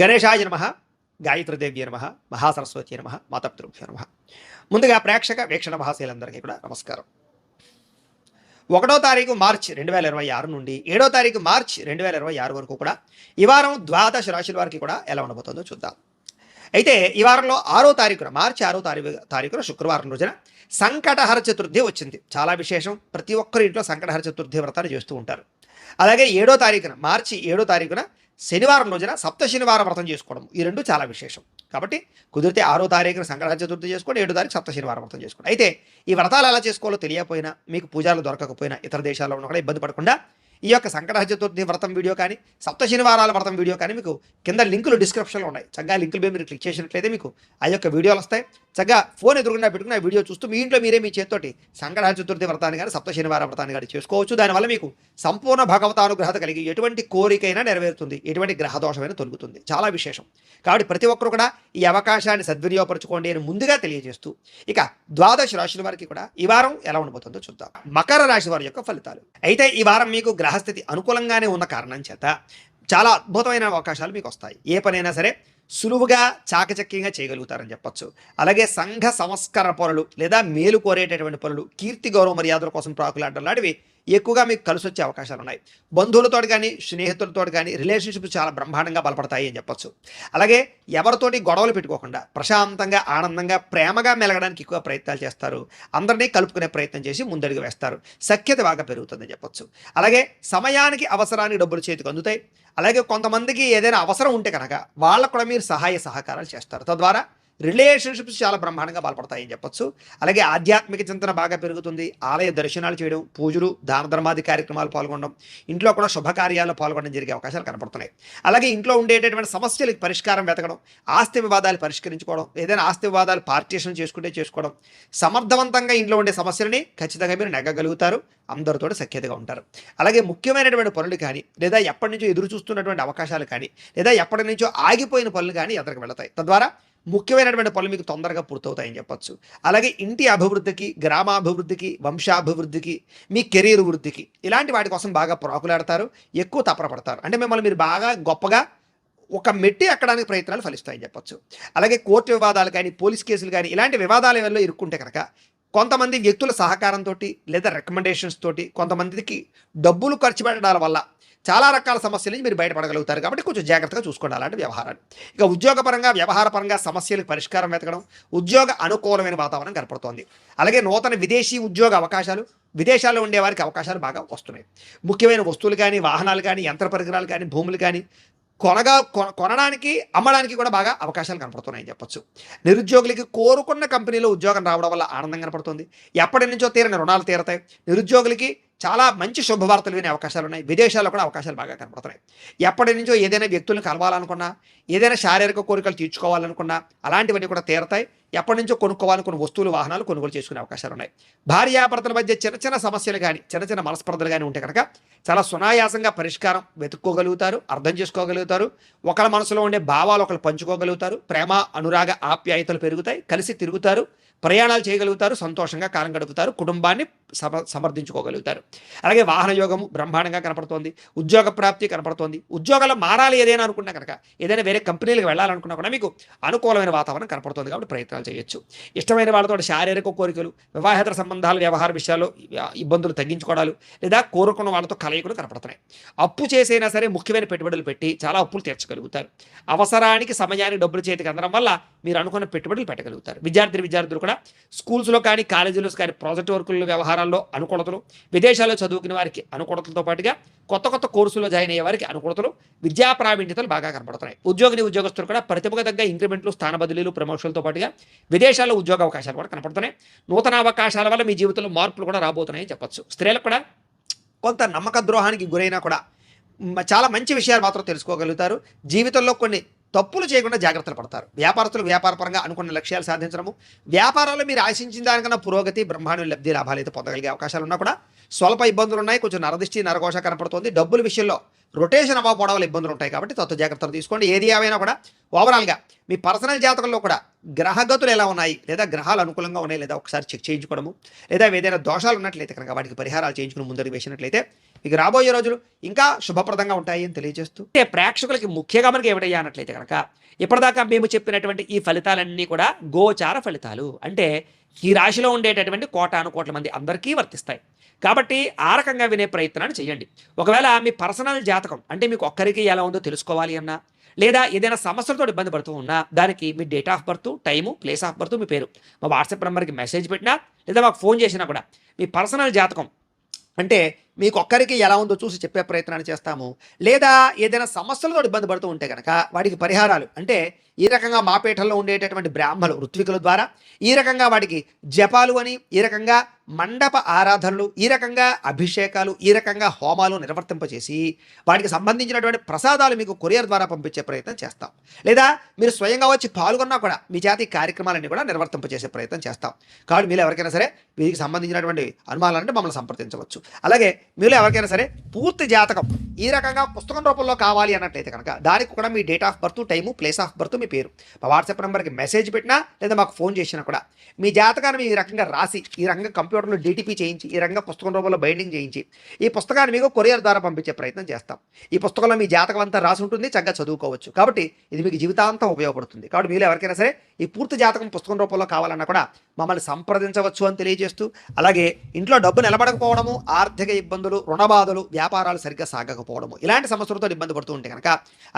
గణేశాయ నమః, గాయత్రీదేవ్యై నమః, మహాసరస్వతి నమః, మాతాపితృభ్యో నమః. ముందుగా ప్రేక్షక వీక్షణ మహాశీలందరికీ కూడా నమస్కారం. 1వ తారీఖు మార్చి 2026 నుండి 7వ తారీఖు మార్చి 2026 వరకు కూడా ఈ వారం ద్వాదశ రాశుల వారికి కూడా ఎలా ఉండబోతుందో చూద్దాం. అయితే ఈ వారంలో 6వ తారీఖున మార్చి 6వ తారీఖున శుక్రవారం రోజున సంకటహర చతుర్థి వచ్చింది. చాలా విశేషం. ప్రతి ఒక్కరు ఇంట్లో సంకటహర చతుర్థి వ్రతాన్ని చేస్తూ ఉంటారు. అలాగే 7వ తారీఖున మార్చి 7వ తారీఖున శనివారం రోజున సప్త శనివార వ్రతం చేసుకోవడం, ఈ రెండు చాలా విశేషం. కాబట్టి కుదిరితే 6వ తారీఖున సంకటహర చతుర్థి చేసుకోండి, 7వ తారీఖు సప్త శనివారం వ్రతం చేసుకోండి. అయితే ఈ వ్రతాలు ఎలా చేసుకోవాలో తెలియకపోయినా, మీకు పూజలు దొరకకపోయినా, ఇతర దేశాల్లో ఉన్న కూడా ఇబ్బంది పడకుండా ఈ యొక్క సంకటహర చతుర్థి వ్రతం వీడియో కానీ, సప్త శనివారాల వ్రతం వీడియో కానీ మీకు కింద లింకులు డిస్క్రిప్షన్లో ఉన్నాయి. చక్కగా లింకులు మీద మీరు క్లిక్ చేసినట్లయితే మీకు ఆ యొక్క వీడియోలు వస్తాయి. చక్కగా ఫోన్ ఎదురుగుండా పెట్టుకుని ఆ వీడియో చూస్తూ మీ ఇంట్లో మీరే మీ చేతితోటి సంకటహర చతుర్థి వ్రతాన్ని కానీ, సప్త శనివార వ్రతాన్ని కానీ చేసుకోవచ్చు. దానివల్ల మీకు సంపూర్ణ భగవతానుగ్రహత కలిగి ఎటువంటి కోరికైనా నెరవేరుతుంది, ఎటువంటి గ్రహదోషమైనా తొలుగుతుంది. చాలా విశేషం. కాబట్టి ప్రతి ఒక్కరు కూడా ఈ అవకాశాన్ని సద్వినియోగపరచుకోండి అని ముందుగా తెలియజేస్తూ, ఇక ద్వాదశ రాశుల వారికి కూడా ఈ వారం ఎలా ఉండబోతుందో చూద్దాం. మకర రాశి వారి యొక్క ఫలితాలు. అయితే ఈ వారం మీకు గ్రహస్థితి అనుకూలంగానే ఉన్న కారణం చేత చాలా అద్భుతమైన అవకాశాలు మీకు వస్తాయి. ఏ పనైనా సరే సులువుగా చాకచక్యంగా చేయగలుగుతారని చెప్పొచ్చు. అలాగే సంఘ సంస్కరణ పనులు లేదా మేలు కోరేటటువంటి పనులు, కీర్తి గౌరవ మర్యాదల కోసం ప్రాకులాడడం లాంటివి ఎక్కువగా మీకు కలిసి వచ్చే అవకాశాలు ఉన్నాయి. బంధువులతో కానీ, స్నేహితులతో కానీ రిలేషన్షిప్స్ చాలా బ్రహ్మాండంగా బలపడతాయి అని చెప్పొచ్చు. అలాగే ఎవరితోటి గొడవలు పెట్టుకోకుండా ప్రశాంతంగా, ఆనందంగా, ప్రేమగా మెలగడానికి ఎక్కువ ప్రయత్నాలు చేస్తారు. అందరినీ కలుపుకునే ప్రయత్నం చేసి ముందడుగు వేస్తారు. సఖ్యత బాగా పెరుగుతుందని చెప్పొచ్చు. అలాగే సమయానికి అవసరానికి డబ్బులు చేతికి అందుతాయి. అలాగే కొంతమందికి ఏదైనా అవసరం ఉంటే కనుక వాళ్ళకు కూడా మీరు సహాయ సహకారాలు చేస్తారు. తద్వారా రిలేషన్షిప్స్ చాలా బ్రహ్మాండంగా బలపడతాయని చెప్పొచ్చు. అలాగే ఆధ్యాత్మిక చింతన బాగా పెరుగుతుంది. ఆలయ దర్శనాలు చేయడం, పూజలు, దాన ధర్మాది కార్యక్రమాలు పాల్గొనడం, ఇంట్లో కూడా శుభకార్యాల్లో పాల్గొనడం జరిగే అవకాశాలు కనపడుతున్నాయి. అలాగే ఇంట్లో ఉండేటటువంటి సమస్యలకు పరిష్కారం వెతకడం, ఆస్తి వివాదాలు పరిష్కరించుకోవడం, ఏదైనా ఆస్తి వివాదాలు పార్టీషన్ చేసుకోవడం, సమర్థవంతంగా ఇంట్లో ఉండే సమస్యలని ఖచ్చితంగా మీరు నెగ్గగలుగుతారు. అందరితో సఖ్యతగా ఉంటారు. అలాగే ముఖ్యమైనటువంటి పనులు కానీ, లేదా ఎప్పటి నుంచో ఎదురు చూస్తున్నటువంటి అవకాశాలు కానీ, లేదా ఎప్పటి నుంచో ఆగిపోయిన పనులు కానీ ఎదురుకు వెళతాయి. తద్వారా ముఖ్యమైనటువంటి పనులు మీకు తొందరగా పూర్తవుతాయని చెప్పొచ్చు. అలాగే ఇంటి అభివృద్ధికి, గ్రామాభివృద్ధికి, వంశాభివృద్ధికి, మీ కెరీర్ వృద్ధికి, ఇలాంటి వాటి కోసం బాగా ప్రాకులాడతారు, ఎక్కువ తపరపడతారు. అంటే మిమ్మల్ని మీరు బాగా గొప్పగా ఒక మెట్టి ఎక్కడానికి ప్రయత్నాలు ఫలిస్తాయని చెప్పొచ్చు. అలాగే కోర్టు వివాదాలు కానీ, పోలీస్ కేసులు కానీ, ఇలాంటి వివాదాల వల్ల ఇరుక్కుంటే కనుక కొంతమంది వ్యక్తుల సహకారంతో లేదా రికమెండేషన్స్ తోటి కొంతమందికి డబ్బులు ఖర్చు పెట్టడాల వల్ల చాలా రకాల సమస్యల నుంచి మీరు బయటపడగలుగుతారు. కాబట్టి కొంచెం జాగ్రత్తగా చూసుకోండి అలాంటి వ్యవహారాలు. ఇక ఉద్యోగపరంగా, వ్యవహారపరంగా సమస్యలకు పరిష్కారం వెతకడం, ఉద్యోగ అనుకూలమైన వాతావరణం కనపడుతోంది. అలాగే నూతన విదేశీ ఉద్యోగ అవకాశాలు, విదేశాల్లో ఉండే వారికి అవకాశాలు బాగా వస్తున్నాయి. ముఖ్యమైన వస్తువులు కానీ, వాహనాలు కానీ, యంత్ర పరికరాలు కానీ, భూములు కానీ కొనడానికి, అమ్మడానికి కూడా బాగా అవకాశాలు కనపడుతున్నాయని చెప్పొచ్చు. నిరుద్యోగులకి కోరుకున్న కంపెనీలో ఉద్యోగం రావడం వల్ల ఆనందం కనపడుతుంది. ఎప్పటి నుంచో తీరని రుణాలు తీరతాయి. నిరుద్యోగులకి చాలా మంచి శుభవార్తలు వినే అవకాశాలు ఉన్నాయి. విదేశాల్లో కూడా అవకాశాలు బాగా కనపడుతున్నాయి. ఎప్పటి నుంచో ఏదైనా వ్యక్తులను కలవాలనుకున్నా, ఏదైనా శారీరక కోరికలు తీర్చుకోవాలనుకున్నా అలాంటివన్నీ కూడా తీరతాయి. ఎప్పటి నుంచో కొనుక్కోవాలనుకున్న వస్తువులు, వాహనాలు కొనుగోలు చేసుకునే అవకాశాలు ఉన్నాయి. భార్యాభర్తల మధ్య చిన్న చిన్న సమస్యలు కానీ, చిన్న చిన్న మనస్పర్ధలు కానీ ఉంటే కనుక చాలా సునాయాసంగా పరిష్కారం వెతుక్కోగలుగుతారు, అర్థం చేసుకోగలుగుతారు. ఒకళ్ళ మనసులో ఉండే భావాలు ఒకళ్ళు పంచుకోగలుగుతారు. ప్రేమ, అనురాగ, ఆప్యాయతలు పెరుగుతాయి. కలిసి తిరుగుతారు, ప్రయాణాలు చేయగలుగుతారు, సంతోషంగా కాలం గడుపుతారు, కుటుంబాన్ని సమర్థించుకోగలుగుతారు. అలాగే వాహన యోగము బ్రహ్మాండంగా కనపడుతోంది. ఉద్యోగ ప్రాప్తి కనపడుతోంది. ఉద్యోగాలు మారాలి ఏదైనా అనుకున్నా కనుక, ఏదైనా వేరే కంపెనీలకు వెళ్ళాలనుకున్నా కూడా మీకు అనుకూలమైన వాతావరణం కనపడుతుంది. కాబట్టి ప్రయత్నాలు చేయొచ్చు. ఇష్టమైన వాళ్ళతో శారీరక కోరికలు, వివాహేతర సంబంధాలు, వ్యవహార విషయాల్లో ఇబ్బందులు తగ్గించుకోవడాలు, లేదా కోరుకున్న వాళ్ళతో కలయికలు కనపడుతున్నాయి. అప్పు చేసైనా సరే ముఖ్యమైన పెట్టుబడులు పెట్టి చాలా అప్పులు తీర్చగలుగుతారు. అవసరానికి, సమయానికి డబ్బులు చేతికి అందడం వల్ల మీరు అనుకున్న పెట్టుబడులు పెట్టగలుగుతారు. విద్యార్థులు కూడా స్కూల్స్లో కానీ, కాలేజీలో కానీ ప్రాజెక్ట్ వర్కుల వ్యవహారాల్లో అనుకూలతలు, విదేశాల్లో చదువుకునే వారికి అనుకూలతలతో పాటుగా కొత్త కోర్సులో జాయిన్ అయ్యే వారికి అనుకూలతలు, విద్యా ప్రావీణ్యతలు బాగా కనపడుతున్నాయి. ఉద్యోగస్తులు కూడా ప్రతిభకు తగ్గ ఇంక్రిమెంట్లు, స్థాన బదిలీలు, ప్రమోషన్లతో పాటుగా విదేశాల్లో ఉద్యోగ అవకాశాలు కూడా కనపడుతున్నాయి. నూతన అవకాశాల వల్ల మీ జీవితంలో మార్పులు కూడా రాబోతున్నాయని చెప్పొచ్చు. స్త్రీలకు కూడా కొంత నమ్మక ద్రోహానికి గురైనా కూడా చాలా మంచి విషయాలు మాత్రం తెలుసుకోగలుగుతారు. జీవితంలో కొన్ని తప్పులు చేయకుండా జాగ్రత్తలు పడతారు. వ్యాపారస్తులు వ్యాపారపరంగా అనుకున్న లక్ష్యాలు సాధించడము, వ్యాపారాల్లో మీరు ఆశించిన దానికన్నా పురోగతి, బ్రహ్మాండ లబ్ధి, లాభాలు అయితే పొందగలిగే అవకాశాలు ఉన్నా కూడా స్వల్ప ఇబ్బందులు ఉన్నాయి. కొంచెం నరదిష్టి, నరఘోష కనపడుతుంది. డబ్బుల విషయంలో రొటేషన్ అవ్వకపోవడం వల్ల ఇబ్బందులు ఉంటాయి. కాబట్టి జాగ్రత్తలు తీసుకోండి. ఏది ఏమైనా కూడా ఓవరాల్గా మీ పర్సనల్ జాతకంలో కూడా గ్రహగతులు ఎలా ఉన్నాయి, లేదా గ్రహాలు అనుకూలంగా ఉన్నాయి లేదా ఒకసారి చెక్ చేయించుకోవడము, లేదా ఏదైనా దోషాలు ఉన్నట్లయితే కనుక వాటికి పరిహారాలు చేయించుకుని ముందడుగు వేసినట్లయితే మీకు రాబోయే రోజులు ఇంకా శుభప్రదంగా ఉంటాయి అని తెలియజేస్తూ, అంటే ప్రేక్షకులకి ముఖ్యంగా మనకి ఏమిటయ్యా అన్నట్లయితే కనుక ఇప్పటిదాకా మేము చెప్పినటువంటి ఈ ఫలితాలన్నీ కూడా గోచార ఫలితాలు. అంటే ఈ రాశిలో ఉండేటటువంటి కోటాను కోట్ల మంది అందరికీ వర్తిస్తాయి. కాబట్టి ఆ రకంగా వినే ప్రయత్నాన్ని చేయండి. ఒకవేళ మీ పర్సనల్ జాతకం అంటే మీకు ఒక్కరికి ఎలా ఉందో తెలుసుకోవాలి అన్నా, లేదా ఏదైనా సమస్యలతో ఇబ్బంది పడుతూ ఉన్నా, దానికి మీ date of birth, time, place of birth, మీ పేరు మా వాట్సాప్ నెంబర్కి మెసేజ్ పెట్టినా, లేదా మాకు ఫోన్ చేసినా కూడా మీ పర్సనల్ జాతకం అంటే మీకు ఒక్కరికి ఎలా ఉందో చూసి చెప్పే ప్రయత్నాన్ని చేస్తాము. లేదా ఏదైనా సమస్యలతో ఇబ్బంది పడుతూ ఉంటే కనుక వాటికి పరిహారాలు అంటే ఈ రకంగా మా పీఠంలో ఉండేటటువంటి బ్రాహ్మలు ఋత్వికుల ద్వారా ఈ రకంగా వాటికి జపాలు అని, ఈ రకంగా మండప ఆరాధనలు, ఈ రకంగా అభిషేకాలు, ఈ రకంగా హోమాలు నిర్వర్తింపచేసి వాటికి సంబంధించినటువంటి ప్రసాదాలు మీకు కొరియర్ ద్వారా పంపించే ప్రయత్నం చేస్తాం. లేదా మీరు స్వయంగా వచ్చి పాల్గొన్నా కూడా మీ జాతి కార్యక్రమాలన్నీ కూడా నిర్వర్తింపచేసే ప్రయత్నం చేస్తాం. కాబట్టి మీరు ఎవరికైనా సరే వీరికి సంబంధించినటువంటి అనుమానాలంటే మమ్మల్ని సంప్రదించవచ్చు. అలాగే మీలో ఎవరికైనా సరే పూర్తి జాతకం ఈ రకంగా పుస్తకం రూపంలో కావాలి అన్నట్లయితే కనుక దానికి కూడా మీ date of birth, time, place of birth, మీ పేరు మా వాట్సాప్ నెంబర్కి మెసేజ్ పెట్టినా, లేదా మాకు ఫోన్ చేసినా కూడా మీ జాతకాన్ని ఈ రకంగా రాసి, ఈ రకంగా కంప్యూటర్లో డిటిపి చేయించి, ఈ రకంగా పుస్తకం రూపంలో బైండింగ్ చేయించి ఈ పుస్తకాన్ని మీకు కొరియర్ ద్వారా పంపించే ప్రయత్నం చేస్తాం. ఈ పుస్తకంలో మీ జాతకం అంతా రాసి ఉంటుంది, చక్కగా చదువుకోవచ్చు. కాబట్టి ఇది మీకు జీవితాంతం ఉపయోగపడుతుంది. కాబట్టి మీరు ఎవరికైనా సరే ఈ పూర్తి జాతకం పుస్తకం రూపంలో కావాలన్నా కూడా మమ్మల్ని సంప్రదించవచ్చు అని తెలియజేస్తూ, అలాగే ఇంట్లో డబ్బు నిలబడకపోవడము, ఆర్థిక ఇబ్బందులు, రుణబాధలు, వ్యాపారాలు సరిగ్గా సాగకపోవడము, ఇలాంటి సమస్యలతో ఇబ్బంది పడుతూ ఉంటే కనుక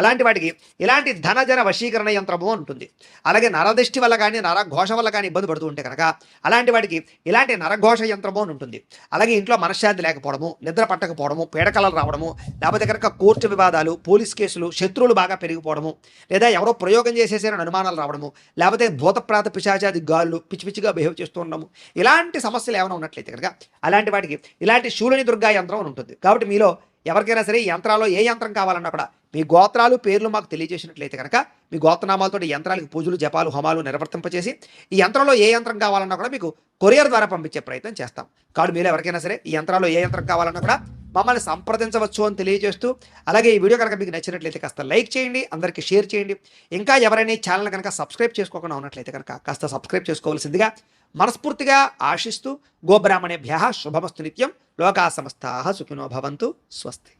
అలాంటి వాటికి ఇలాంటి ధనజన వశీకరణ యంత్రము ఉంటుంది. అలాగే నరదృష్టి వల్ల కానీ, నరఘోష వల్ల కానీ ఇబ్బంది పడుతూ ఉంటే కనుక అలాంటి వాటికి ఇలాంటి నరఘోష యంత్రము అని ఉంటుంది. అలాగే ఇంట్లో మనశ్శాంతి లేకపోవడము, నిద్ర పట్టకపోవడము, పీడకలలు రావడము, లేకపోతే కనుక కోర్టు వివాదాలు, పోలీస్ కేసులు, శత్రువులు బాగా పెరిగిపోవడము, లేదా ఎవరో ప్రయోగం చేసేసారని అనుమానాలు రావడము, లేకపోతే భూతప్రాత పిశాచాది గాళ్ళు పిచ్చి పిచ్చిగా బిహేవ్ చేస్తూ ఉండము, ఇలాంటి సమస్యలు ఏమైనా ఉన్నట్లయితే కనుక అలాంటి వాటికి ఇలాంటి శూలిని దుర్గా యంత్రం అని ఉంటుంది. కాబట్టి మీలో ఎవరికైనా సరే ఈ యంత్రాల్లో ఏ యంత్రం కావాలన్నా కూడా మీ గోత్రాలు, పేర్లు మాకు తెలియజేసినట్లయితే కనుక మీ గోత్రనామాలతో ఈ యంత్రాలకు పూజలు, జపాలు, హోమాలు నిర్వర్తింపచేసి ఈ యంత్రంలో ఏ యంత్రం కావాలన్నా కూడా మీకు కొరియర్ ద్వారా పంపించే ప్రయత్నం చేస్తాం. కాబట్టి మీరు ఎవరికైనా సరే ఈ యంత్రాల్లో ఏ యంత్రం కావాలన్నా కూడా మమ్మల్ని సంప్రదించవచ్చు అని తెలియజేస్తూ, అలాగే ఈ వీడియో కనుక మీకు నచ్చినట్లయితే కాస్త లైక్ చేయండి, అందరికీ షేర్ చేయండి. ఇంకా ఎవరైనా ఈ ఛానల్ కనుక సబ్స్క్రైబ్ చేసుకోకుండా ఉన్నట్లయితే కనుక కాస్త సబ్స్క్రైబ్ చేసుకోవాల్సిందిగా మనస్ఫూర్తిగా ఆశిస్తూ, గోబ్రాహ్మణేభ్యః శుభమస్తు నిత్యం, లోకా సమస్తాః సుఖినో భవంతు, స్వస్తి.